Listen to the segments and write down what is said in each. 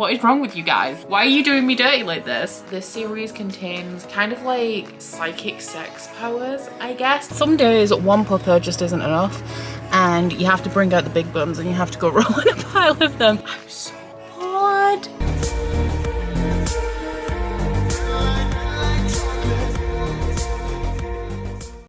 What is wrong with you guys? Why are you doing me dirty like this? This series contains kind of like psychic sex powers, I guess. Some days one pupper just isn't enough and you have to bring out the big buns and you have to go roll in a pile of them. I'm so bored.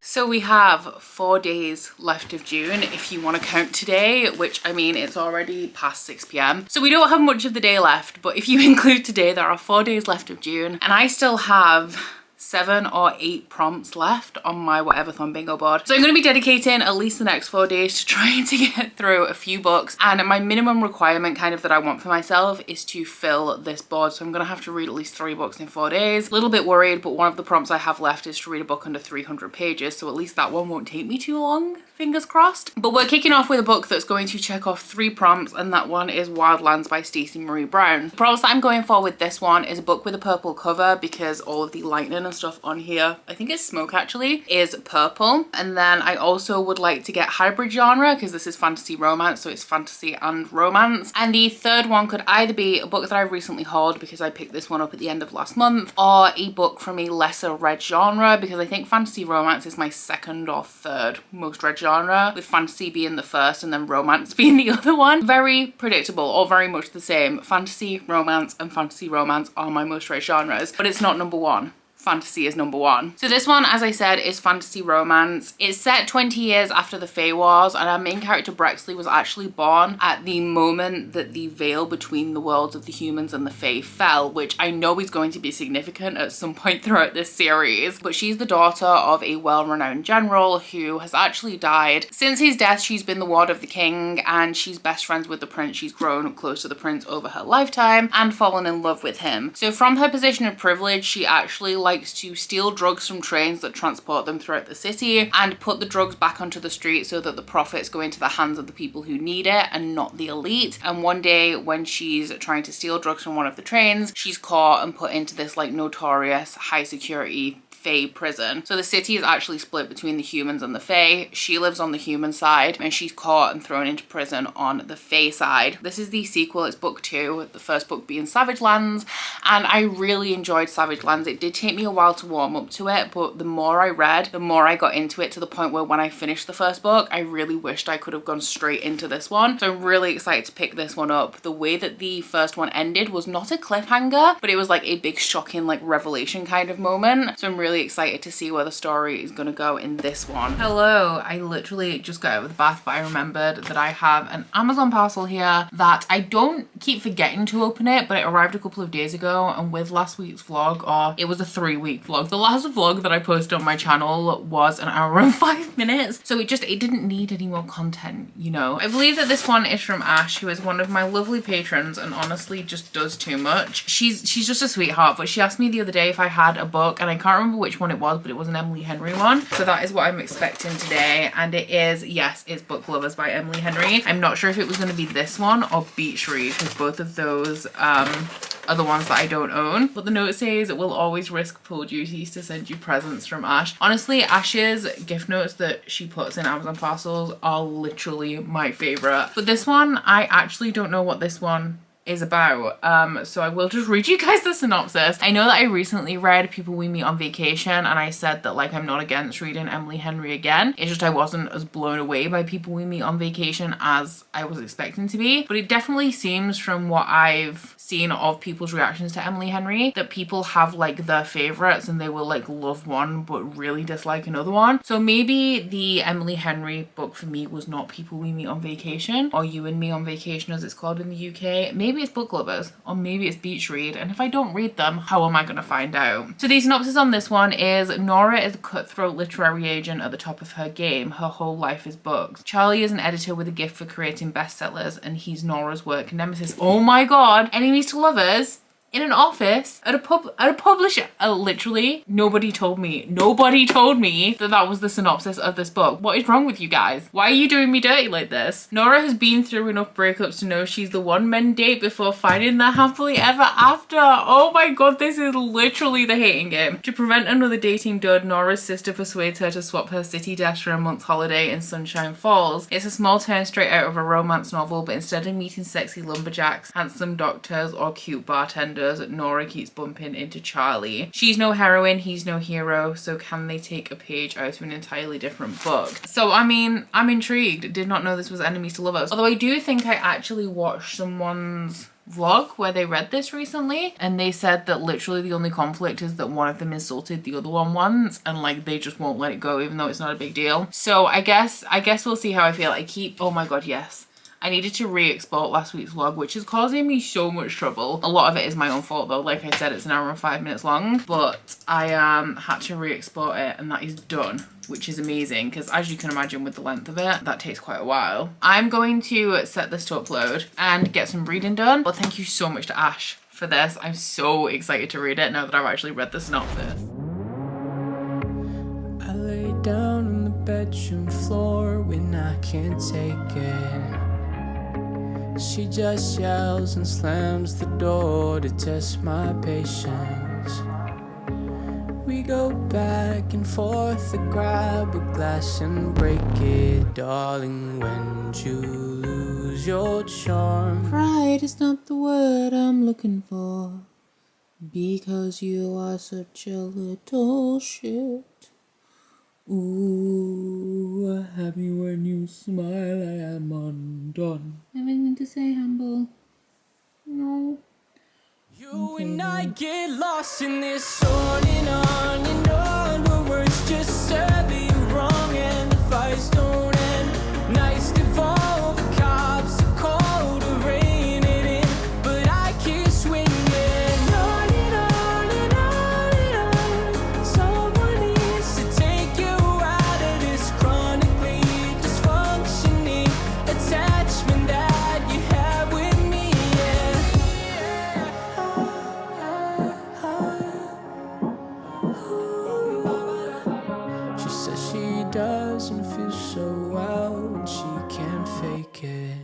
So we have 4 days left of June if you want to count today, which I mean it's already past 6 p.m. So we don't have much of the day left, but if you include today there are 4 days left of June and I still have 7 or 8 prompts left on my whateverthon bingo board. So I'm going to be dedicating at least the next 4 days to trying to get through a few books, and my minimum requirement kind of that I want for myself is to fill this board. So I'm going to have to read at least 3 books in 4 days. A little bit worried, but one of the prompts I have left is to read a book under 300 pages, so at least that one won't take me too long. Fingers crossed. But we're kicking off with a book that's going to check off 3 prompts, and that one is Wildlands by Stacey Marie Brown. The prompts that I'm going for with this one is a book with a purple cover because all of the lightning and stuff on here, I think it's smoke actually, is purple. And then I also would like to get hybrid genre because this is fantasy romance, so it's fantasy and romance. And the third one could either be a book that I've recently hauled because I picked this one up at the end of last month, or a book from a lesser read genre because I think fantasy romance is my second or third most read genre, with fantasy being the first and then romance being the other one. Very predictable, or very much the same. Fantasy, romance, and fantasy romance are my most read genres, but it's not number one. Fantasy is number one. So this one, as I said, is fantasy romance. It's set 20 years after the Fae Wars, and our main character Brexley was actually born at the moment that the veil between the worlds of the humans and the Fae fell, which I know is going to be significant at some point throughout this series. But she's the daughter of a well-renowned general who has actually died. Since his death, she's been the ward of the king, and she's best friends with the prince. She's grown close to the prince over her lifetime and fallen in love with him. So from her position of privilege, she actually likes to steal drugs from trains that transport them throughout the city and put the drugs back onto the street so that the profits go into the hands of the people who need it and not the elite. And one day when she's trying to steal drugs from one of the trains, she's caught and put into this like notorious high security Fae prison. So the city is actually split between the humans and the Fae. She lives on the human side and she's caught and thrown into prison on the Fae side. This is the sequel, it's book 2, the first book being Savage Lands, and I really enjoyed Savage Lands. It did take me a while to warm up to it, but the more I read, the more I got into it, to the point where when I finished the first book, I really wished I could have gone straight into this one. So I'm really excited to pick this one up. The way that the first one ended was not a cliffhanger, but it was like a big shocking like revelation kind of moment. So I'm really excited to see where the story is going to go in this one. Hello, I literally just got out of the bath, but I remembered that I have an Amazon parcel here that I don't keep forgetting to open it, but it arrived a couple of days ago, and with last week's vlog, or it was a 3-week vlog, the last vlog that I posted on my channel was an hour and 5 minutes, so it didn't need any more content, you know. I believe that this one is from Ash, who is one of my lovely patrons and honestly just does too much. She's just a sweetheart, but she asked me the other day if I had a book, and I can't remember which one it was, but it was an Emily Henry one. So that is what I'm expecting today, and it is, yes, it's Book Lovers by Emily Henry. I'm not sure if it was going to be this one or Beach Read, because both of those are the ones that I don't own. But the note says, we'll always risk pool duties to send you presents from Ash. Honestly, Ash's gift notes that she puts in Amazon parcels are literally my favorite. But this one, I actually don't know what this one is about, so I will just read you guys the synopsis. I know that I recently read People We Meet on Vacation, and I said that like I'm not against reading Emily Henry again. It's just I wasn't as blown away by People We Meet on Vacation as I was expecting to be, but it definitely seems from what I've seen of people's reactions to Emily Henry that people have like their favorites and they will like love one but really dislike another one. So maybe the Emily Henry book for me was not People We Meet on Vacation, or You and Me on Vacation as it's called in the UK. Maybe it's Book Lovers, or maybe it's Beach Read, and if I don't read them, how am I going to find out? So the synopsis on this one is, Nora is a cutthroat literary agent at the top of her game. Her whole life is books. Charlie is an editor with a gift for creating bestsellers, and he's Nora's work nemesis. Oh my god! Enemies to lovers? in an office at a publisher. Literally, nobody told me that that was the synopsis of this book. What is wrong with you guys? Why are you doing me dirty like this? Nora has been through enough breakups to know she's the one men date before finding their happily ever after. Oh my god, this is literally the hating game. To prevent another dating dud, Nora's sister persuades her to swap her city desk for a month's holiday in Sunshine Falls. It's a small turn straight out of a romance novel, but instead of meeting sexy lumberjacks, handsome doctors, or cute bartenders, Nora keeps bumping into Charlie. She's no heroine, he's no hero, so can they take a page out of an entirely different book? So I mean, I'm intrigued. Did not know this was enemies to lovers. Although I do think I actually watched someone's vlog where they read this recently, and they said that literally the only conflict is that one of them insulted the other one once, and like they just won't let it go even though it's not a big deal. So I guess we'll see how I feel. Oh my god, yes, I needed to re-export last week's vlog, which is causing me so much trouble. A lot of it is my own fault though. Like I said, it's an hour and 5 minutes long, but I had to re-export it, and that is done, which is amazing because, as you can imagine, with the length of it, that takes quite a while. I'm going to set this to upload and get some reading done. But thank you so much to Ash for this. I'm so excited to read it now that I've actually read the synopsis. I lay down on the bedroom floor when I can't take it. She just yells and slams the door to test my patience. We go back and forth, I grab a glass and break it. Darling, when did you lose your charm? Pride is not the word I'm looking for, because you are such a little shit. Ooh, happy when you smile, I am undone. Everything to say, humble. No. You and I get lost in this on and on and on, where words just serve you wrong and the fights don't end. Nights devolve, cops are called to rein it in, but I keep swinging on and on and on and on. Someone needs to take you out of this chronically dysfunctioning attachment that you have with me. She says she doesn't feel so well when she can't fake it.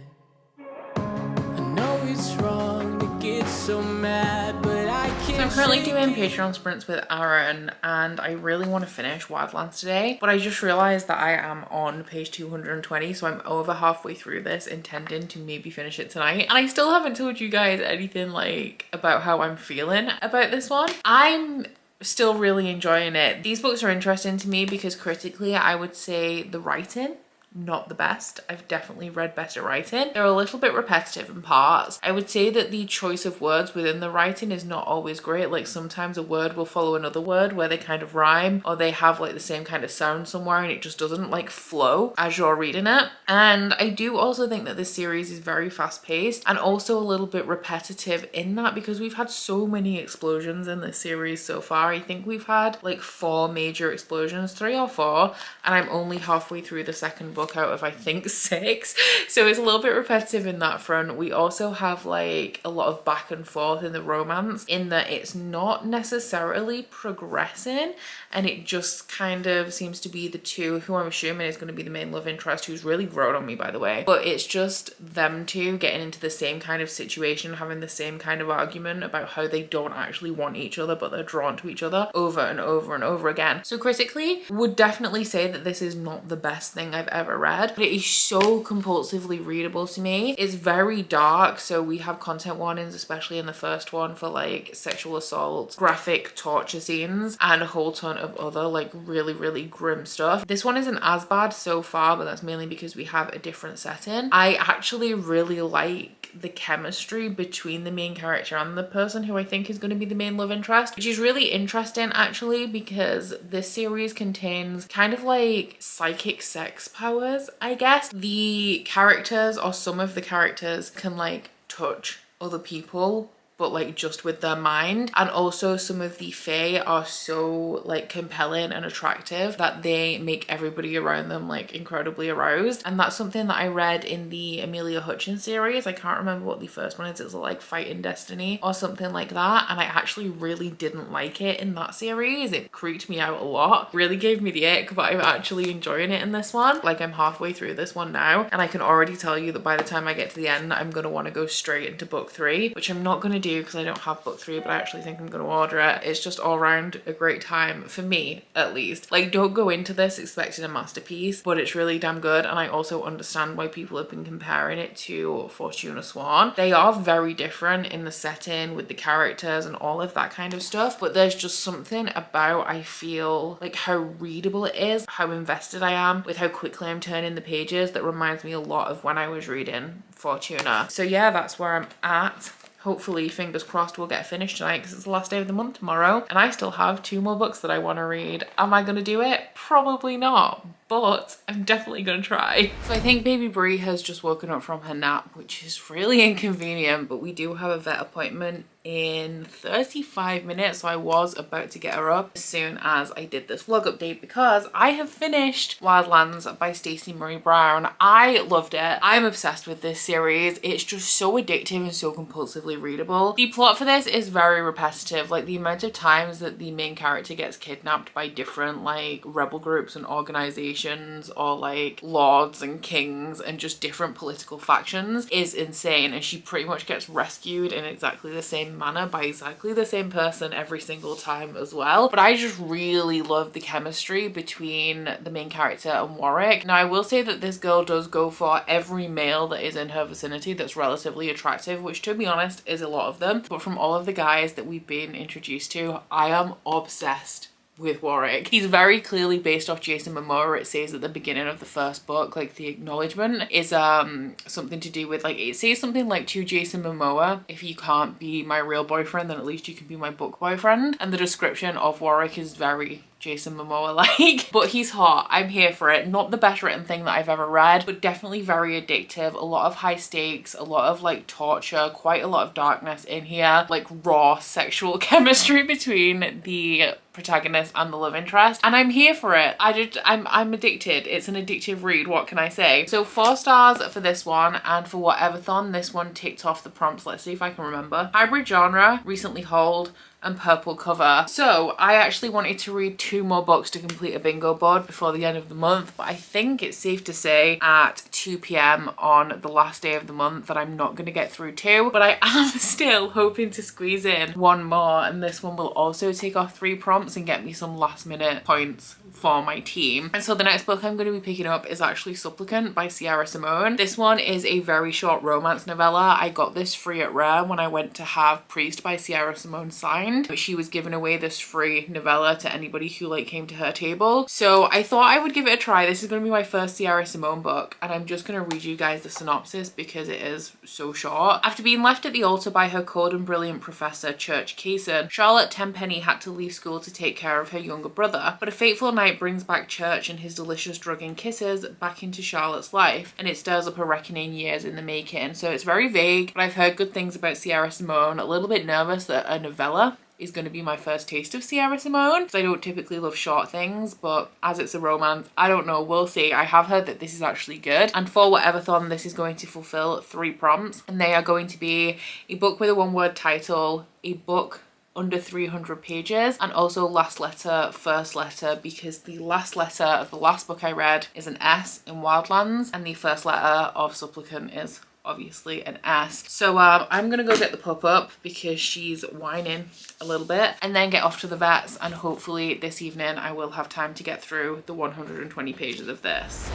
I know it's wrong to get so mad, but I can't. So I'm currently doing Patreon sprints with Aaron, and I really want to finish Wildlands today, but I just realized that I am on page 220, so I'm over halfway through this, intending to maybe finish it tonight, and I still haven't told you guys anything like about how I'm feeling about this one. I'm still really enjoying it. These books are interesting to me because critically I would say the writing, not the best. I've definitely read better writing. They're a little bit repetitive in parts. I would say that the choice of words within the writing is not always great. Like sometimes a word will follow another word where they kind of rhyme, or they have like the same kind of sound somewhere and it just doesn't like flow as you're reading it. And I do also think that this series is very fast paced and also a little bit repetitive in that, because we've had so many explosions in this series so far. I think we've had like 4 major explosions, 3 or 4, and I'm only halfway through the second book out of I think 6, so it's a little bit repetitive in that front. We also have like a lot of back and forth in the romance, in that it's not necessarily progressing and it just kind of seems to be the two, who I'm assuming is going to be the main love interest, who's really grown on me by the way, but it's just them two getting into the same kind of situation, having the same kind of argument about how they don't actually want each other but they're drawn to each other over and over and over again. So critically, would definitely say that this is not the best thing I've ever read, but it is so compulsively readable to me. It's very dark, so we have content warnings, especially in the first one, for like sexual assault, graphic torture scenes, and a whole ton of other like really grim stuff. This one isn't as bad so far, but that's mainly because we have a different setting. I actually really like the chemistry between the main character and the person who I think is going to be the main love interest, which is really interesting actually, because this series contains kind of like psychic sex powers, I guess. The characters, or some of the characters, can like touch other people but like just with their mind. And also some of the fae are so like compelling and attractive that they make everybody around them like incredibly aroused. And that's something that I read in the Amelia Hutchins series. I can't remember what the first one is. It's like Fighting Destiny or something like that. And I actually really didn't like it in that series. It creeped me out a lot, really gave me the ick, but I'm actually enjoying it in this one. Like I'm halfway through this one now, and I can already tell you that by the time I get to the end, I'm gonna want to go straight into book 3, which I'm not gonna do because I don't have book 3, but I actually think I'm gonna order it. It's just all around a great time for me, at least. Like, don't go into this expecting a masterpiece, but it's really damn good. And I also understand why people have been comparing it to Fortuna Swan. They are very different in the setting with the characters and all of that kind of stuff, but there's just something about, I feel like, how readable it is, how invested I am with how quickly I'm turning the pages, that reminds me a lot of when I was reading Fortuna. So yeah, that's where I'm at. Hopefully, fingers crossed, we'll get finished tonight because it's the last day of the month tomorrow, and I still have 2 more books that I want to read. Am I going to do it? Probably not, but I'm definitely gonna try. So I think baby Brie has just woken up from her nap, which is really inconvenient, but we do have a vet appointment in 35 minutes, so I was about to get her up as soon as I did this vlog update, because I have finished Wildlands by Stacey Marie Brown. I loved it. I'm obsessed with this series. It's just so addictive and so compulsively readable. The plot for this is very repetitive. Like, the amount of times that the main character gets kidnapped by different like rebel groups and organizations, or like lords and kings and just different political factions, is insane. And she pretty much gets rescued in exactly the same manner by exactly the same person every single time as well. But I just really love the chemistry between the main character and Warwick. Now, I will say that this girl does go for every male that is in her vicinity that's relatively attractive, which, to be honest, is a lot of them. But from all of the guys that we've been introduced to, I am obsessed with Warwick. He's very clearly based off Jason Momoa. It says at the beginning of the first book, like the acknowledgement is something to do with, like, it says something like, to Jason Momoa, if you can't be my real boyfriend, then at least you can be my book boyfriend. And the description of Warwick is very Jason Momoa like, but he's hot. I'm here for it. Not the best written thing that I've ever read, but definitely very addictive. A lot of high stakes, a lot of like torture, quite a lot of darkness in here, like raw sexual chemistry between the protagonist and the love interest, and I'm here for it. I'm addicted. It's an addictive read, what can I say? So 4 stars for this one, and for whateverthon, this one ticked off the prompts. Let's see if I can remember. Hybrid genre, recently hauled, and purple cover. So I actually wanted to read 2 more books to complete a bingo board before the end of the month, but I think it's safe to say at 2 p.m. on the last day of the month that I'm not going to get through 2, but I am still hoping to squeeze in 1 more, and this one will also take off 3 prompts and get me some last minute points for my team. And so the next book I'm going to be picking up is actually Supplicant by Sierra Simone. This one is a very short romance novella. I got this free at Rare when I went to have Priest by Sierra Simone signed. She was giving away this free novella to anybody who like came to her table, so I thought I would give it a try. This is going to be my first Sierra Simone book, and I'm just going to read you guys the synopsis because it is so short. After being left at the altar by her cold and brilliant professor Church Kaysen, Charlotte Tenpenny had to leave school to take care of her younger brother, but a fateful night brings back Church and his delicious drugging kisses back into Charlotte's life, and it stirs up a reckoning years in the making. So it's very vague, but I've heard good things about Sierra Simone. A little bit nervous that a novella is going to be my first taste of Sierra Simone, because I don't typically love short things, but as it's a romance, I don't know, we'll see. I have heard that this is actually good, and for whateverthon, this is going to fulfill 3 prompts, and they are going to be a book with a 1-word title, a book under 300 pages, and also last letter, first letter, because the last letter of the last book I read is an S in Wildlands, and the first letter of Supplicant is obviously an S. So I'm gonna go get the pup up because she's whining a little bit, and then get off to the vets, and hopefully this evening I will have time to get through the 120 pages of this.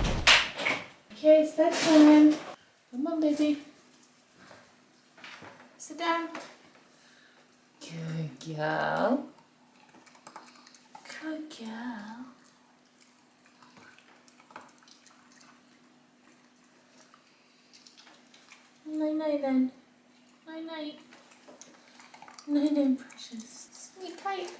Okay, it's bedtime. Come on, baby. Sit down. Good girl. Good girl. Night night then. Night night. Night night, precious. Sleep tight.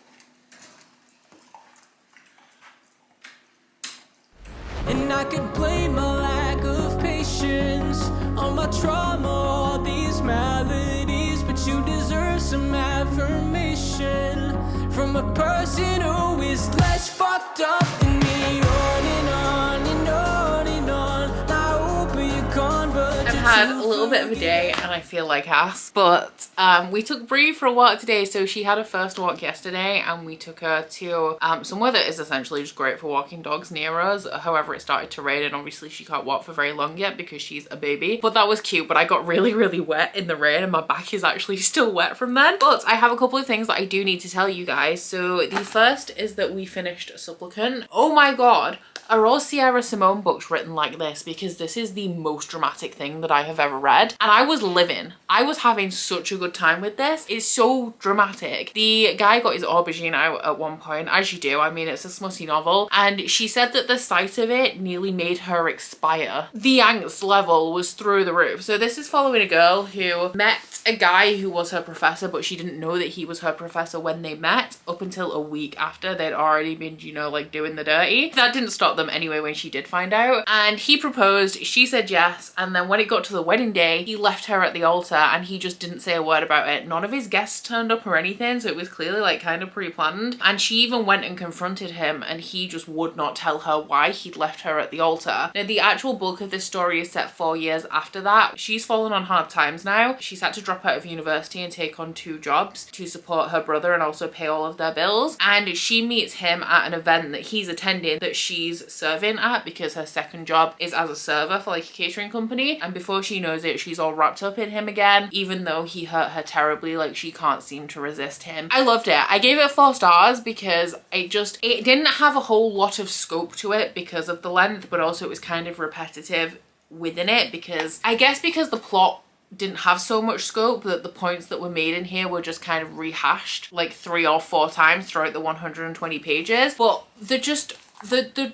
And I could blame my lack of patience on my trauma, all these maladies, but you deserve some affirmation from a person who is less fucked up than me. On and on and on and on. I hope you're gone, but I've had a little bit of a day and I feel like ass, but we took Bree for a walk today. So she had her first walk yesterday and we took her to somewhere that is essentially just great for walking dogs near us. However, it started to rain and obviously she can't walk for very long yet because she's a baby, but that was cute. But I got really wet in the rain and my back is actually still wet from then. But I have a couple of things that I do need to tell you guys. So the first is that we finished Supplicant. Oh my god, are all Sierra Simone books written like this? Because this is the most dramatic thing that I have ever read. And I was living. I was having such a good time with this. It's so dramatic. The guy got his aubergine out at one point, as you do. I mean, it's a smutty novel. And she said that the sight of it nearly made her expire. The angst level was through the roof. So this is following a girl who met a guy who was her professor, but she didn't know that he was her professor when they met up until a week after they'd already been, you know, like doing the dirty. That didn't stop them anyway when she did find out. And he proposed, she said yes, and then when it got to the wedding day, he left her at the altar and he just didn't say a word about it. None of his guests turned up or anything, so it was clearly like kind of pre-planned. And she even went and confronted him and he just would not tell her why he'd left her at the altar. Now, the actual bulk of this story is set 4 years after that. She's fallen on hard times now. She's had to drop out of university and take on 2 jobs to support her brother and also pay all of their bills. And she meets him at an event that he's attending that she's serving at, because her second job is as a server for like a catering company. And before she knows it, she's all wrapped up in him again, even though he hurt her terribly. Like, she can't seem to resist him. I loved it. I gave it 4 stars because it didn't have a whole lot of scope to it because of the length, but also it was kind of repetitive within it, because I guess because the plot didn't have so much scope that the points that were made in here were just kind of rehashed like 3 or 4 times throughout the 120 pages. But the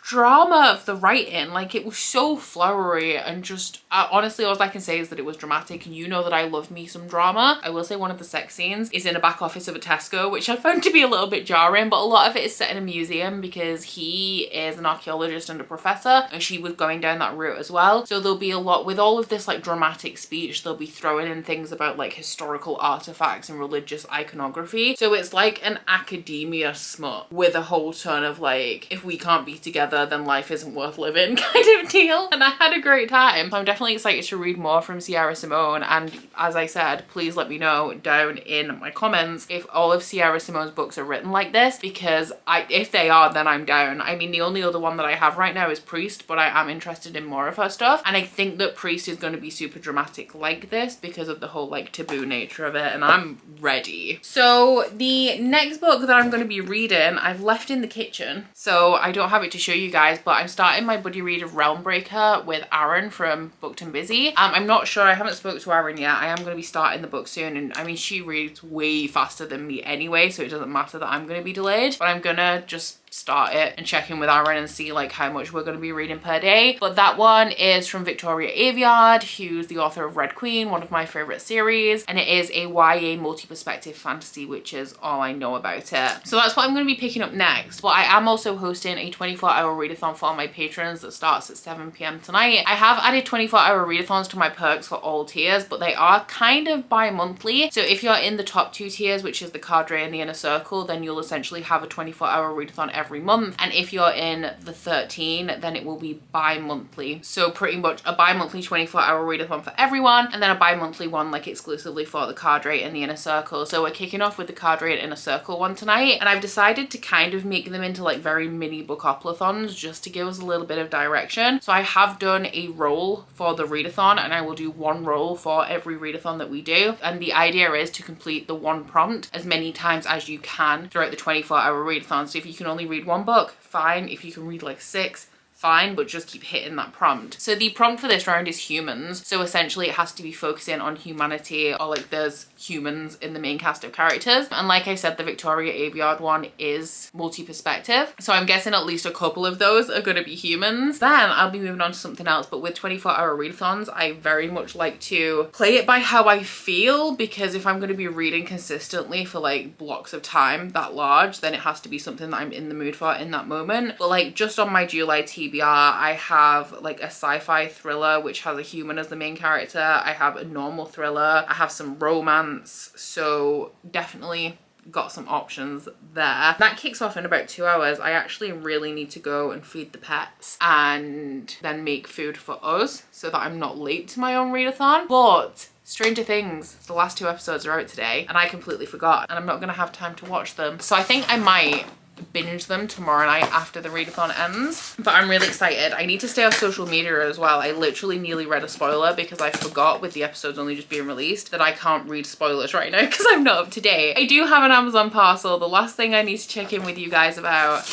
drama of the writing, like, it was so flowery and just honestly all I can say is that it was dramatic. And you know that I love me some drama. I will say one of the sex scenes is in a back office of a Tesco, which I found to be a little bit jarring, but a lot of it is set in a museum because he is an archaeologist and a professor and she was going down that route as well. So there'll be a lot with all of this like dramatic speech. They'll be throwing in things about like historical artifacts and religious iconography. So it's like an academia smut with a whole ton of like, if we can't be together then life isn't worth living kind of deal. And I had a great time. So I'm definitely excited to read more from Sierra Simone. And as I said, please let me know down in my comments if all of Sierra Simone's books are written like this, because if they are, then I'm down. I mean, the only other one that I have right now is Priest, but I am interested in more of her stuff. And I think that Priest is going to be super dramatic like this because of the whole like taboo nature of it, and I'm ready. So the next book that I'm going to be reading, I've left in the kitchen, so I don't have it to show you guys, but I'm starting my buddy read of Realmbreaker with Aaron from Booked and Busy. I'm not sure, I haven't spoke to Aaron yet. I am going to be starting the book soon, and I mean, she reads way faster than me anyway, so it doesn't matter that I'm going to be delayed, but I'm gonna just start it and check in with Aaron and see like how much we're going to be reading per day. But that one is from Victoria Aveyard, who's the author of Red Queen, one of my favorite series, and it is a YA multi-perspective fantasy, which is all I know about it. So that's what I'm going to be picking up next. But I am also hosting a 24-hour readathon for my patrons that starts at 7 p.m. tonight. I have added 24-hour readathons to my perks for all tiers, but they are kind of bi-monthly. So if you're in the top 2 tiers, which is the Cadre and the Inner Circle, then you'll essentially have a 24-hour readathon every month. And if you're in the 13, then it will be bi-monthly. So pretty much a bi-monthly 24-hour readathon for everyone, and then a bi-monthly one like exclusively for the Cadre and the Inner Circle. So we're kicking off with the Cadre and Inner Circle one tonight, and I've decided to kind of make them into like very mini bookoplathons just to give us a little bit of direction. So I have done a roll for the readathon, and I will do 1 roll for every readathon that we do. And the idea is to complete the 1 prompt as many times as you can throughout the 24-hour readathon. So if you can only read 1 book, fine. If you can read like 6, fine, but just keep hitting that prompt. So the prompt for this round is humans. So essentially it has to be focusing on humanity, or like there's humans in the main cast of characters. And like I said, the Victoria Aveyard one is multi-perspective. So I'm guessing at least a couple of those are going to be humans. Then I'll be moving on to something else. But with 24-hour readathons, I very much like to play it by how I feel, because if I'm going to be reading consistently for like blocks of time that large, then it has to be something that I'm in the mood for in that moment. But like just on my July TBR, I have like a sci-fi thriller which has a human as the main character. I have a normal thriller. I have some romance. chance, so definitely got some options there. That kicks off in about 2 hours. I actually really need to go and feed the pets and then make food for us so that I'm not late to my own readathon. But stranger things, the last 2 episodes are out today and I completely forgot, and I'm not gonna have time to watch them. So I think I might binge them tomorrow night after the readathon ends, but I'm really excited. I need to stay off social media as well. I literally nearly read a spoiler because I forgot, with the episodes only just being released, that I can't read spoilers right now because I'm not up to date. I do have an Amazon parcel. The last thing I need to check in with you guys about,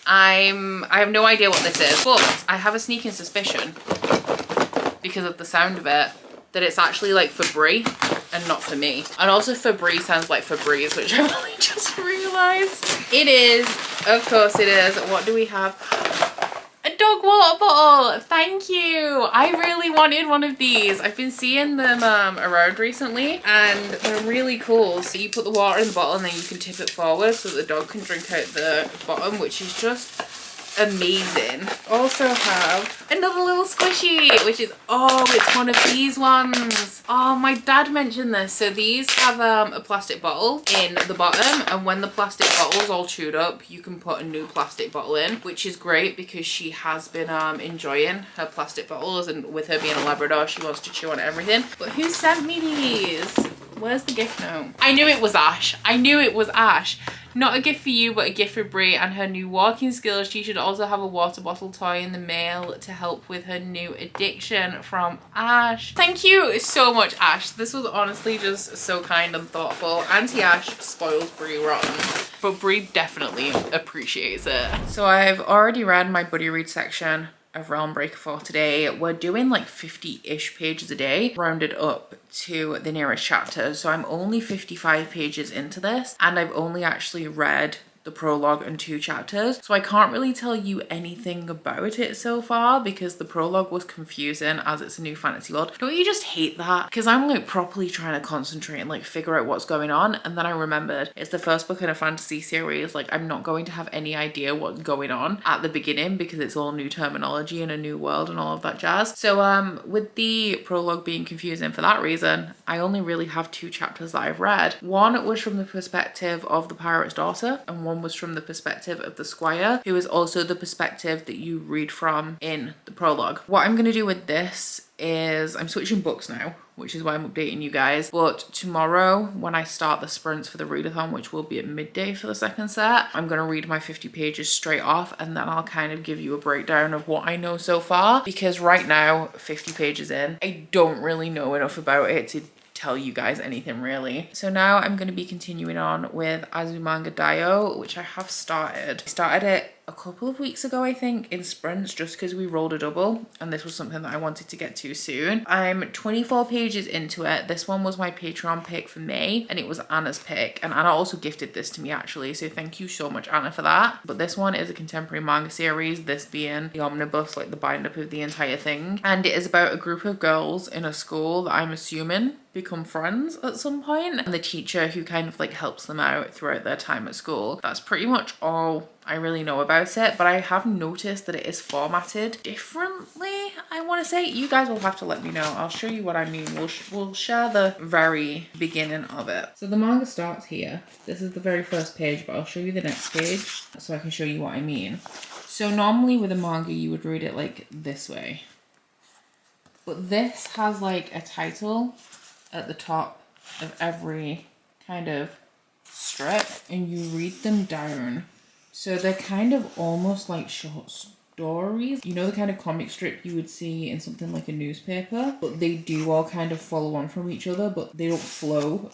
I have no idea what this is, but I have a sneaking suspicion because of the sound of it that it's actually like for Brie and not for me. And also Febreze sounds like Febreze, which I've only just realised. It is, of course it is. What do we have? A dog water bottle. Thank you. I really wanted one of these. I've been seeing them around recently and they're really cool. So you put the water in the bottle and then you can tip it forward so that the dog can drink out the bottom, which is just amazing. Also have another little squishy, which is, oh, it's one of these ones. Oh, my dad mentioned this. So these have a plastic bottle in the bottom, and when the plastic bottle's all chewed up, you can put a new plastic bottle in, which is great because she has been enjoying her plastic bottles, and with her being a Labrador, she wants to chew on everything. But who sent me these? Where's the gift note? I knew it was Ash. I knew it was Ash. Not a gift for you, but a gift for Brie and her new walking skills. She should also have a water bottle toy in the mail to help with her new addiction, from Ash. Thank you so much, Ash. This was honestly just so kind and thoughtful. Auntie Ash spoils Brie rotten, but Brie definitely appreciates it. So I've already read my buddy read section of Realm Breaker for today. We're doing like 50-ish pages a day, rounded up to the nearest chapter. So I'm only 55 pages into this, and I've only actually read the prologue and 2 chapters. So I can't really tell you anything about it so far because the prologue was confusing as it's a new fantasy world. Don't you just hate that? Because I'm like properly trying to concentrate and like figure out what's going on. And then I remembered it's the first book in a fantasy series. Like I'm not going to have any idea what's going on at the beginning because it's all new terminology and a new world and all of that jazz. So with the prologue being confusing for that reason, I only really have 2 chapters that I've read. One was from the perspective of the pirate's daughter, and one was from the perspective of the squire, who is also the perspective that you read from in the prologue. What I'm going to do with this is I'm switching books now, which is why I'm updating you guys. But tomorrow when I start the sprints for the readathon, which will be at midday for the second set, I'm going to read my 50 pages straight off, and then I'll kind of give you a breakdown of what I know so far, because right now, 50 pages in, I don't really know enough about it to tell you guys anything really. So now I'm going to be continuing on with Azumanga Daioh, which I have started. I started it a couple of weeks ago, I think, in sprints, just because we rolled a double and this was something that I wanted to get to soon. I'm 24 pages into it. This one was my Patreon pick for May, and it was Anna's pick, and Anna also gifted this to me actually, so thank you so much, Anna, for that. But this one is a contemporary manga series, this being the omnibus, like the bind up of the entire thing, and it is about a group of girls in a school that I'm assuming become friends at some point, and the teacher who kind of like helps them out throughout their time at school. That's pretty much all I really know about it, but I have noticed that it is formatted differently, I want to say. You guys will have to let me know. I'll show you what I mean. We'll share the very beginning of it. So the manga starts here. This is the very first page, but I'll show you the next page so I can show you what I mean. So normally with a manga you would read it like this way, but this has like a title at the top of every kind of strip, and you read them down. So they're kind of almost like short stories. You know, the kind of comic strip you would see in something like a newspaper, but they do all kind of follow on from each other, but they don't flow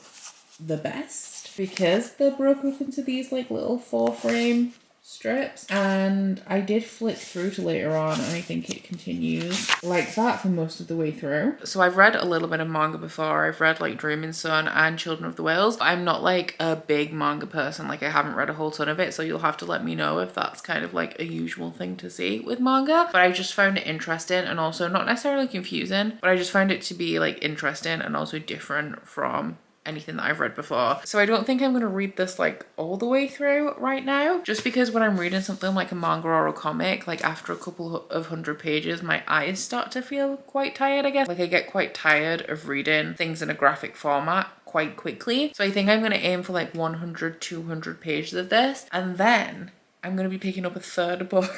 the best because they're broken up into these like little 4-frame strips. And I did flick through to later on, and I think it continues like that for most of the way through. So I've read a little bit of manga before. I've read like Dreaming Sun and Children of the Whales. I'm not like a big manga person, like I haven't read a whole ton of it, so you'll have to let me know if that's kind of like a usual thing to see with manga. But I just found it interesting, and also not necessarily confusing, but I just found it to be like interesting and also different from anything that I've read before. So I don't think I'm going to read this like all the way through right now, just because when I'm reading something like a manga or a comic, like after a couple of 100 pages, my eyes start to feel quite tired, I guess. Like I get quite tired of reading things in a graphic format quite quickly. So I think I'm going to aim for like 100, 200 pages of this. And then I'm going to be picking up a third book.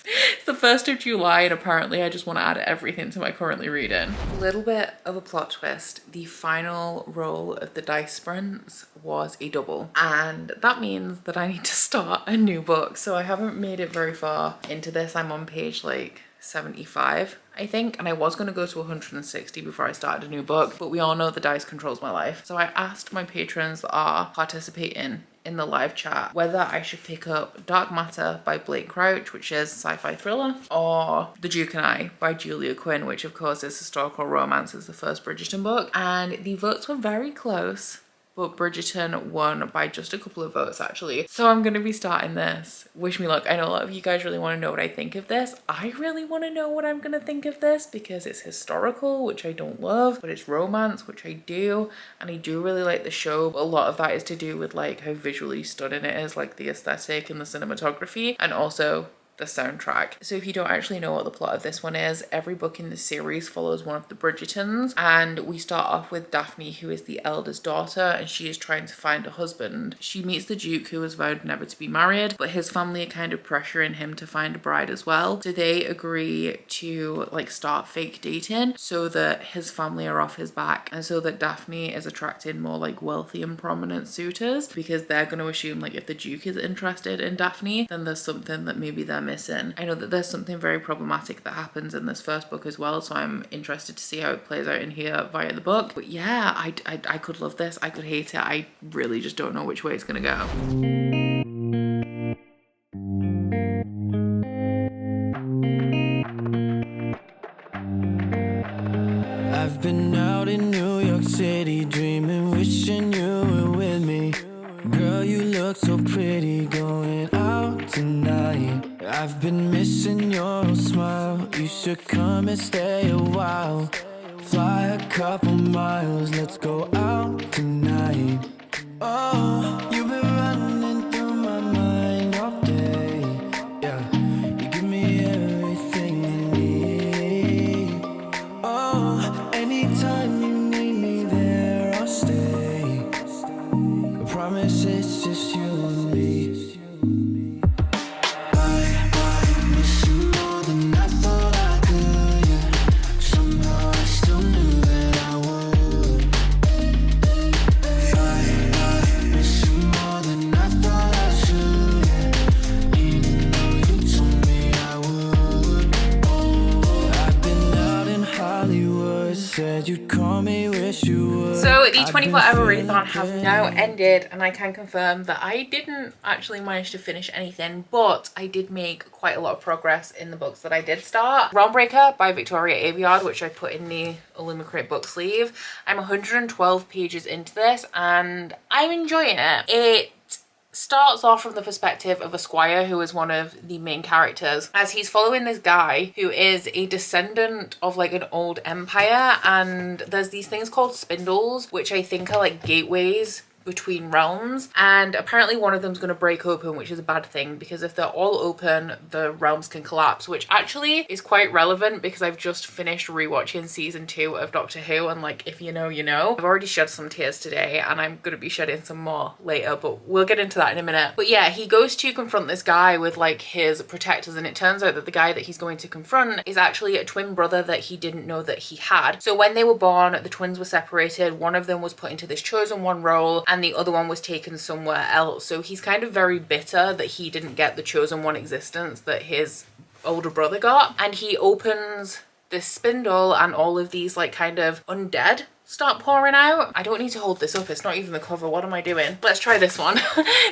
It's the 1st of July and apparently I just want to add everything to my currently reading. A little bit of a plot twist. The final roll of the dice sprints was a double. And that means that I need to start a new book. So I haven't made it very far into this. I'm on page like 75, I think, and I was going to go to 160 before I started a new book, but we all know the dice controls my life. So I asked my patrons that are participating in the live chat whether I should pick up Dark Matter by Blake Crouch, which is sci-fi thriller, or The Duke and I by Julia Quinn, which of course is historical romance, is the first Bridgeton book. And the votes were very close, but Bridgeton won by just a couple of votes actually. So I'm going to be starting this. Wish me luck. I know a lot of you guys really want to know what I think of this. I really want to know what I'm going to think of this because it's historical, which I don't love, but it's romance, which I do. And I do really like the show. But a lot of that is to do with like how visually stunning it is, like the aesthetic and the cinematography, and also the soundtrack. So if you don't actually know what the plot of this one is, every book in the series follows one of the Bridgertons, and we start off with Daphne, who is the eldest daughter, and she is trying to find a husband. She meets the Duke, who has vowed never to be married, but his family are kind of pressuring him to find a bride as well. So they agree to like start fake dating so that his family are off his back, and so that Daphne is attracting more like wealthy and prominent suitors, because they're going to assume like if the Duke is interested in Daphne, then there's something that maybe they're missing. I know that there's something very problematic that happens in this first book as well, so I'm interested to see how it plays out in here via the book. But yeah, I could love this, I could hate it, I really just don't know which way it's gonna go. I've been out in New York City dreaming, wishing you were with me. Girl, you look so pretty going out tonight. I've been missing your smile. You should come and stay a while. Fly a couple miles, let's go out tonight. Oh, you've been running through my mind all day. Yeah, you give me everything I need. Oh, anytime you need me there, I'll stay. I promise it's just you and me. You'd call me, wish you would. So the 24-hour readathon has now ended, and I can confirm that I didn't actually manage to finish anything, but I did make quite a lot of progress in the books that I did start. Realmbreaker by Victoria Aveyard, which I put in the Illumicrate book sleeve. I'm 112 pages into this and I'm enjoying it. It starts off from the perspective of a squire who is one of the main characters, as he's following this guy who is a descendant of like an old empire, and there's these things called spindles, which I think are like gateways between realms, and apparently one of them's going to break open, which is a bad thing because if they're all open the realms can collapse, which actually is quite relevant because I've just finished rewatching season 2 of Doctor Who, and like if you know you know. I've already shed some tears today and I'm going to be shedding some more later, but we'll get into that in a minute. But yeah, he goes to confront this guy with like his protectors, and it turns out that the guy that he's going to confront is actually a twin brother that he didn't know that he had. So when they were born, the twins were separated. One of them was put into this chosen one role and the other one was taken somewhere else. So he's kind of very bitter that he didn't get the chosen one existence that his older brother got. And he opens this spindle and all of these like kind of undead start pouring out. I don't need to hold this up, it's not even the cover, what am I doing? Let's try this one.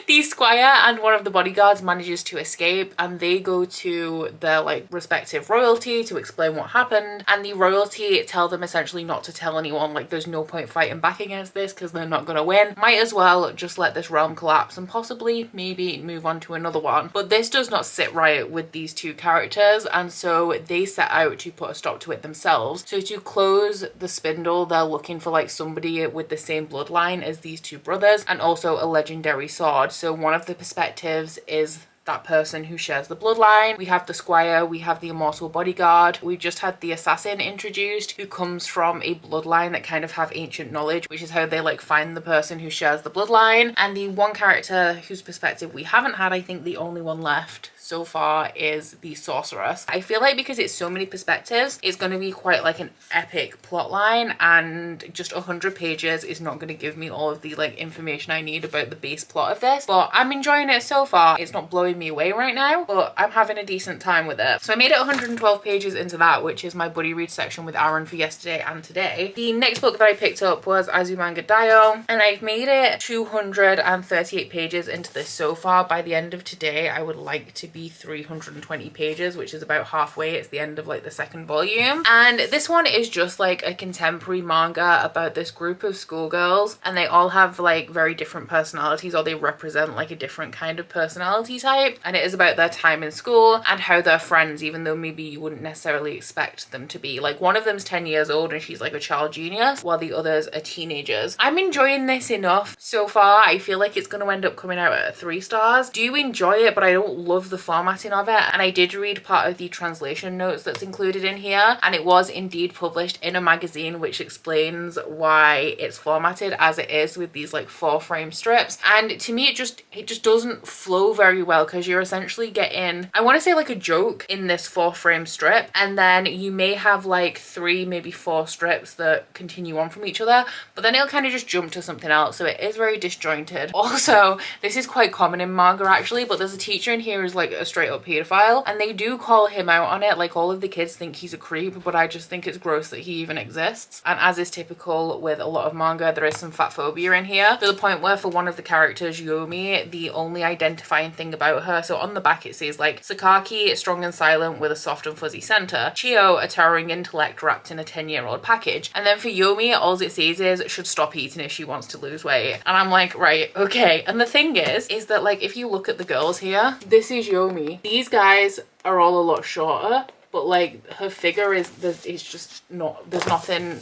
The squire and one of the bodyguards manages to escape, and they go to their like respective royalty to explain what happened, and the royalty tell them essentially not to tell anyone, like there's no point fighting back against this because they're not gonna win. Might as well just let this realm collapse and possibly maybe move on to another one. But this does not sit right with these two characters, and so they set out to put a stop to it themselves. So to close the spindle, they're looking for like somebody with the same bloodline as these two brothers, and also a legendary sword. So one of the perspectives is that person who shares the bloodline. We have the squire, we have the immortal bodyguard. We've just had the assassin introduced, who comes from a bloodline that kind of have ancient knowledge, which is how they like find the person who shares the bloodline. And the one character whose perspective we haven't had, I think the only one left so far, is the sorceress. I feel like because it's so many perspectives, it's going to be quite like an epic plot line, and just 100 pages is not going to give me all of the like information I need about the base plot of this. But I'm enjoying it so far. It's not blowing me away right now, but I'm having a decent time with it. So I made it 112 pages into that, which is my buddy read section with Aaron for yesterday and today. The next book that I picked up was Azumanga Daioh, and I've made it 238 pages into this so far. By the end of today, I would like to be 320 pages, which is about halfway. It's the end of like the second volume, and this one is just like a contemporary manga about this group of schoolgirls, and they all have like very different personalities, or they represent like a different kind of personality type, and it is about their time in school and how they're friends, even though maybe you wouldn't necessarily expect them to be. Like one of them's 10 years old and she's like a child genius, while the others are teenagers. I'm enjoying this enough so far. I feel like it's going to end up coming out at 3 stars. Do enjoy it, but I don't love the formatting of it. And I did read part of the translation notes that's included in here, and it was indeed published in a magazine, which explains why it's formatted as it is with these like 4-frame strips. And to me, it just doesn't flow very well, because you're essentially getting, I want to say like a joke in this 4-frame strip, and then you may have like 3, maybe 4 strips that continue on from each other, but then it'll kind of just jump to something else. So it is very disjointed. Also, this is quite common in manga actually, but there's a teacher in here who's like a straight up pedophile, and they do call him out on it. Like all of the kids think he's a creep, but I just think it's gross that he even exists. And as is typical with a lot of manga, there is some fat phobia in here, to the point where for one of the characters, Yomi, the only identifying thing about her, so on the back it says like Sakaki, strong and silent with a soft and fuzzy center, Chio, a towering intellect wrapped in a 10-year-old package. And then for Yomi, all it says is should stop eating if she wants to lose weight. And I'm like, right, okay. And the thing is that like if you look at the girls here, this is Yomi. These guys are all a lot shorter, but like her figure is, it's just not, there's nothing,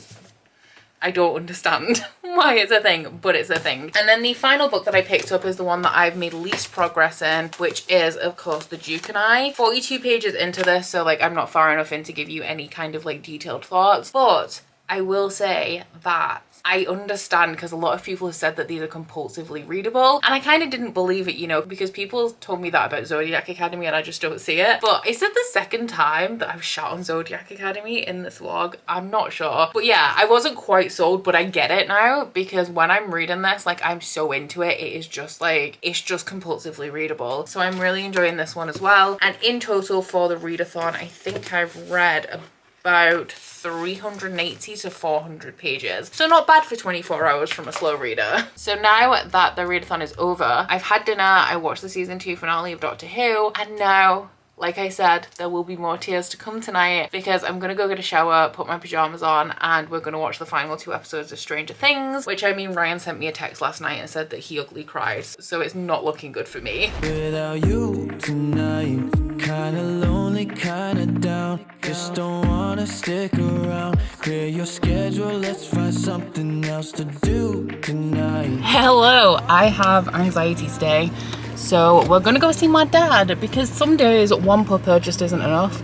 I don't understand why it's a thing, but it's a thing. And then the final book that I picked up is the one that I've made least progress in, which is of course The Duke and I. 42 pages into this, so like I'm not far enough in to give you any kind of like detailed thoughts, but I will say that I understand, because a lot of people have said that these are compulsively readable, and I kind of didn't believe it, you know, because people told me that about Zodiac Academy and I just don't see it. But is it the second time that I've shot on Zodiac Academy in this vlog? I'm not sure. But yeah, I wasn't quite sold, but I get it now, because when I'm reading this, like I'm so into it. It is just like, it's just compulsively readable. So I'm really enjoying this one as well. And in total for the readathon, I think I've read about 380 to 400 pages. So not bad for 24 hours from a slow reader. So now that the readathon is over, I've had dinner, I watched the season 2 finale of Doctor Who, and now, like I said, there will be more tears to come tonight, because I'm gonna go get a shower, put my pajamas on, and we're gonna watch the final 2 episodes of Stranger Things, which, I mean, Ryan sent me a text last night and said that he ugly cried, so it's not looking good for me. Without you tonight, kinda lonely, kinda down. Just don't wanna stick around. Clear your schedule, let's find something else to do tonight. Hello, I have anxiety today. So we're gonna go see my dad, because some days one pupper just isn't enough,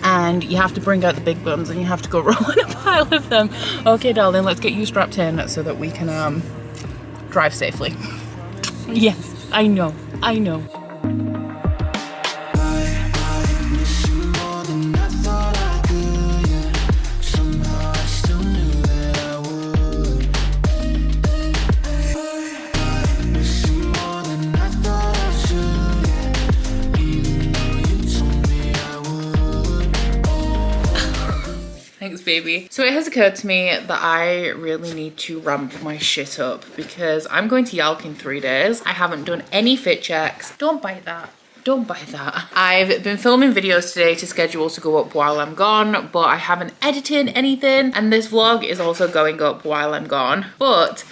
and you have to bring out the big buns and you have to go roll in a pile of them. Okay, darling, let's get you strapped in so that we can drive safely. Yes, I know. Thanks, baby. So it has occurred to me that I really need to ramp my shit up, because I'm going to Yalk in 3 days. I haven't done any fit checks. Don't buy that. Don't buy that. I've been filming videos today to schedule to go up while I'm gone, but I haven't edited anything, and this vlog is also going up while I'm gone. But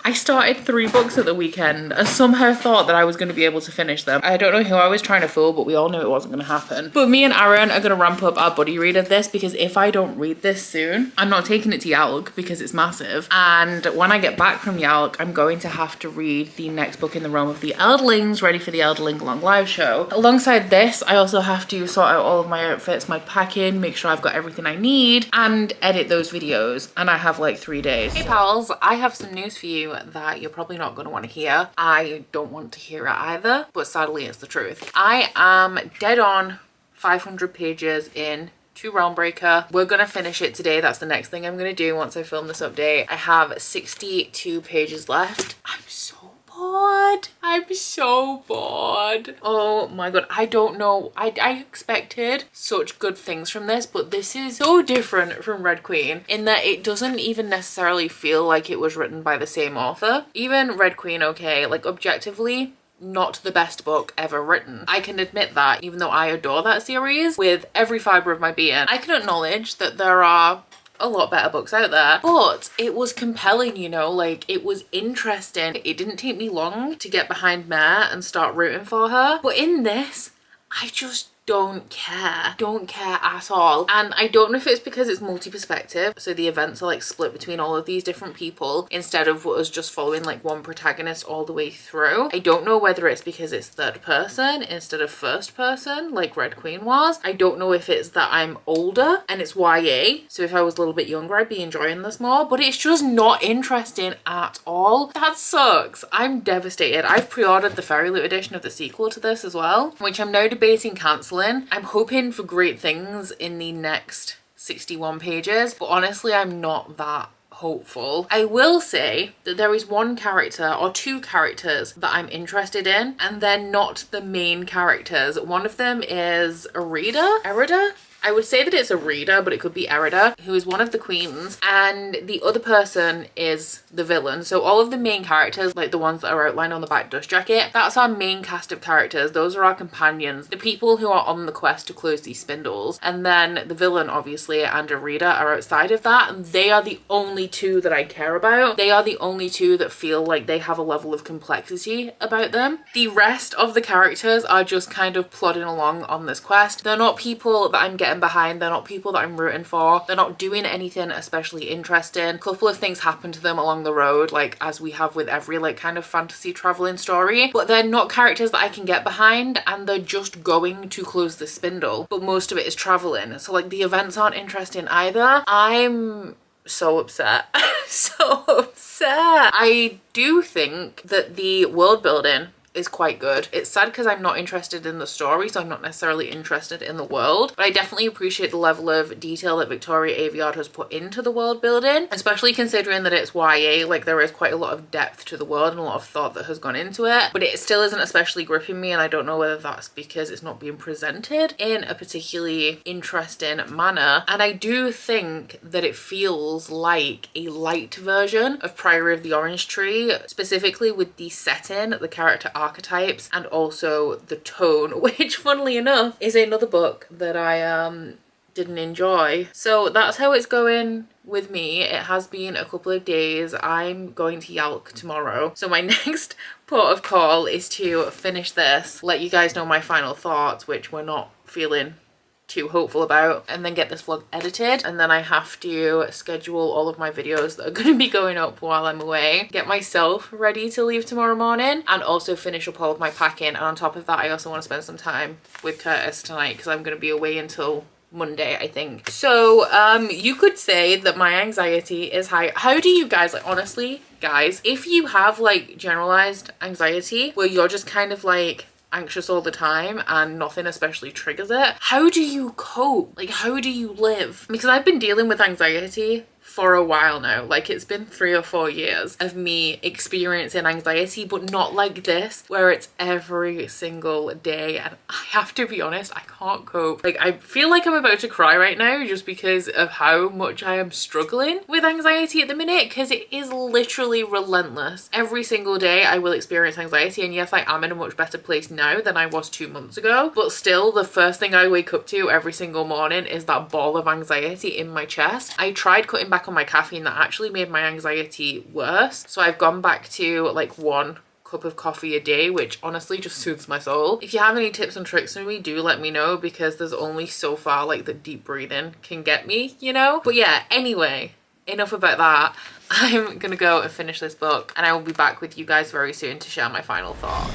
I started 3 books at the weekend and somehow thought that I was going to be able to finish them. I don't know who I was trying to fool, but we all knew it wasn't going to happen. But me and Aaron are going to ramp up our buddy read of this, because if I don't read this soon, I'm not taking it to Yalk because it's massive. And when I get back from Yalk, I'm going to have to read the next book in the realm of the Elderlings, ready for the Elderling Long Live show. Alongside this, I also have to sort out all of my outfits, my packing, make sure I've got everything I need, and edit those videos. And I have like 3 days. Hey pals, I have some news for you that you're probably not going to want to hear. I don't want to hear it either, but sadly it's the truth. I am dead on 500 pages in to Realmbreaker. We're gonna finish it today. That's the next thing I'm gonna do once I film this update. I have 62 pages left. I'm so bored. I'm so bored. Oh my god, I don't know. I expected such good things from this, but this is so different from Red Queen in that it doesn't even necessarily feel like it was written by the same author. Even Red Queen, okay, like objectively, not the best book ever written. I can admit that, even though I adore that series with every fibre of my being. I can acknowledge that there are a lot better books out there, but it was compelling, you know, like it was interesting. It didn't take me long to get behind Mare and start rooting for her. But in this, I just don't care at all. And I don't know if it's because it's multi-perspective, so the events are like split between all of these different people instead of us just following like one protagonist all the way through. I don't know whether it's because it's third person instead of first person like Red Queen was. I don't know if it's that I'm older and it's YA, so if I was a little bit younger I'd be enjoying this more, but it's just not interesting at all. That sucks. I'm devastated. I've pre-ordered the Fairy Loot edition of the sequel to this as well, which I'm now debating cancelling. I'm hoping for great things in the next 61 pages, but honestly I'm not that hopeful. I will say that there is one character or 2 characters that I'm interested in, and they're not the main characters. One of them is Erida? I would say that it's a reader, but it could be Erida, who is one of the queens, and the other person is the villain. So all of the main characters, like the ones that are outlined on the back dust jacket, that's our main cast of characters. Those are our companions, the people who are on the quest to close these spindles. And then the villain, obviously, and Erida are outside of that, and they are the only 2 that I care about. They are the only 2 that feel like they have a level of complexity about them. The rest of the characters are just kind of plodding along on this quest. They're not people that I'm getting behind, they're not people that I'm rooting for, they're not doing anything especially interesting. A couple of things happen to them along the road, like as we have with every like kind of fantasy traveling story, but they're not characters that I can get behind, and they're just going to close the spindle, but most of it is traveling, so like the events aren't interesting either. I'm so upset. So upset. I do think that the world building is quite good. It's sad because I'm not interested in the story, so I'm not necessarily interested in the world, but I definitely appreciate the level of detail that Victoria Aveyard has put into the world building, especially considering that it's YA. Like there is quite a lot of depth to the world and a lot of thought that has gone into it, but it still isn't especially gripping me, and I don't know whether that's because it's not being presented in a particularly interesting manner. And I do think that it feels like a light version of Priory of the Orange Tree, specifically with the setting, the character archetypes, and also the tone, which funnily enough is another book that I didn't enjoy. So that's how it's going with me. It has been a couple of days. I'm going to Yalk tomorrow, so my next port of call is to finish this, let you guys know my final thoughts, which we're not feeling too hopeful about, and then get this vlog edited, and then I have to schedule all of my videos that are going to be going up while I'm away, get myself ready to leave tomorrow morning, and also finish up all of my packing. And on top of that, I also want to spend some time with Curtis tonight because I'm going to be away until Monday, I think. So you could say that my anxiety is high. How do you guys, like, honestly guys, if you have like generalized anxiety where you're just kind of like anxious all the time and nothing especially triggers it, how do you cope? Like, how do you live? Because I've been dealing with anxiety for a while now. Like, it's been 3 or 4 years of me experiencing anxiety, but not like this, where it's every single day. And I have to be honest, I can't cope. Like, I feel like I'm about to cry right now just because of how much I am struggling with anxiety at the minute, because it is literally relentless. Every single day I will experience anxiety, and yes, I am in a much better place now than I was 2 months ago, but still the first thing I wake up to every single morning is that ball of anxiety in my chest. I tried cutting back back on my caffeine, that actually made my anxiety worse. So I've gone back to like 1 cup of coffee a day, which honestly just soothes my soul. If you have any tips and tricks for me, do let me know, because there's only so far like that deep breathing can get me, you know? But yeah, anyway, enough about that. I'm gonna go and finish this book, and I will be back with you guys very soon to share my final thoughts.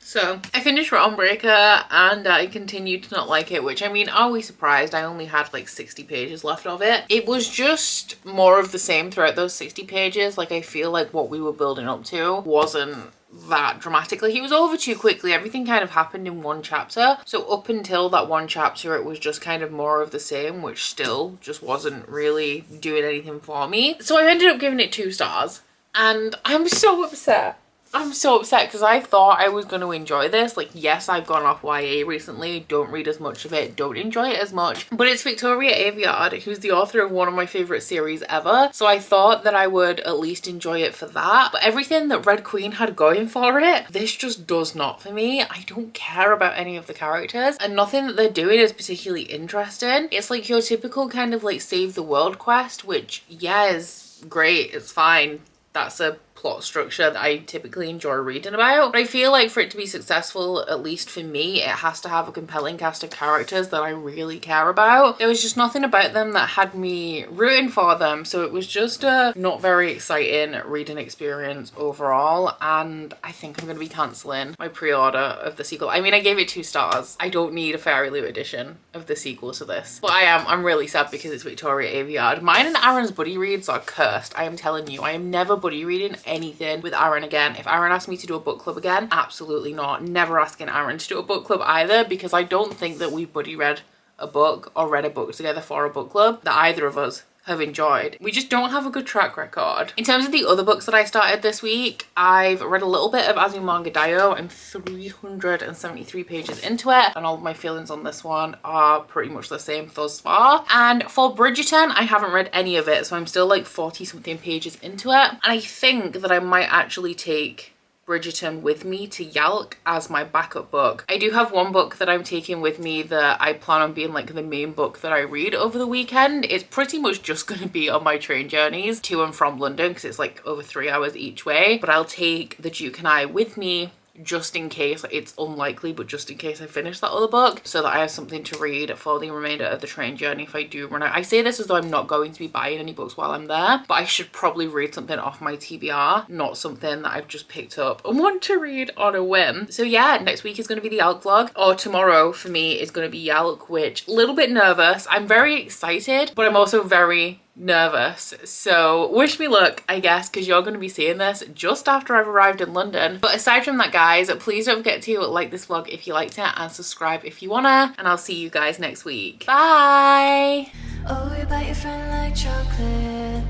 So I finished Breaker and I continued to not like it, which, I mean, are we surprised? I only had like 60 pages left of it. It was just more of the same throughout those 60 pages. Like, I feel like what we were building up to wasn't that dramatically. He was over too quickly. Everything kind of happened in 1 chapter. So up until that 1 chapter, it was just kind of more of the same, which still just wasn't really doing anything for me. So I ended up giving it 2 stars, and I'm so upset. I'm so upset because I thought I was going to enjoy this. Like, yes, I've gone off YA recently, don't read as much of it, don't enjoy it as much, but it's Victoria Aveyard, who's the author of one of my favourite series ever, so I thought that I would at least enjoy it for that. But everything that Red Queen had going for it, this just does not for me. I don't care about any of the characters, and nothing that they're doing is particularly interesting. It's like your typical kind of like save the world quest, which, yeah, is great, it's fine. That's a plot structure that I typically enjoy reading about. But I feel like for it to be successful, at least for me, it has to have a compelling cast of characters that I really care about. There was just nothing about them that had me rooting for them, so it was just a not very exciting reading experience overall, and I think I'm going to be cancelling my pre-order of the sequel. I mean, I gave it 2 stars. I don't need a Fairy Loot edition of the sequel to this. But I'm really sad because it's Victoria Aveyard. Mine and Aaron's buddy reads are cursed. I am telling you, I am never buddy reading anything with Aaron again. If Aaron asked me to do a book club again, absolutely not. Never asking Aaron to do a book club either, because I don't think that we buddy read a book or read a book together for a book club that either of us have enjoyed. We just don't have a good track record. In terms of the other books that I started this week, I've read a little bit of Azumanga Daioh. I'm 373 pages into it, and all of my feelings on this one are pretty much the same thus far. And for Bridgeton, I haven't read any of it, so I'm still like 40 something pages into it, and I think that I might actually take Bridgeton with me to Yalk as my backup book. I do have one book that I'm taking with me that I plan on being like the main book that I read over the weekend. It's pretty much just going to be on my train journeys to and from London, because it's like over 3 hours each way. But I'll take The Duke and I with me just in case. It's unlikely, but just in case I finish that other book, so that I have something to read for the remainder of the train journey if I do run out. I say this as though I'm not going to be buying any books while I'm there, but I should probably read something off my TBR, not something that I've just picked up and want to read on a whim. So yeah, next week is going to be the Yalk vlog, or tomorrow for me is going to be Yalk, which a little bit nervous. I'm very excited, but I'm also very nervous, so wish me luck, I guess, because you're going to be seeing this just after I've arrived in London. But aside from that, guys, please don't forget to like this vlog if you liked it, and subscribe if you wanna, and I'll see you guys next week. Bye. Oh, you bite your friend like chocolate.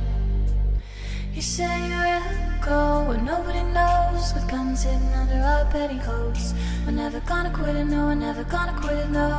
You say you will go where nobody knows, with guns hidden under our petticoats. We're never gonna quit it, no, we're never gonna quit it, no.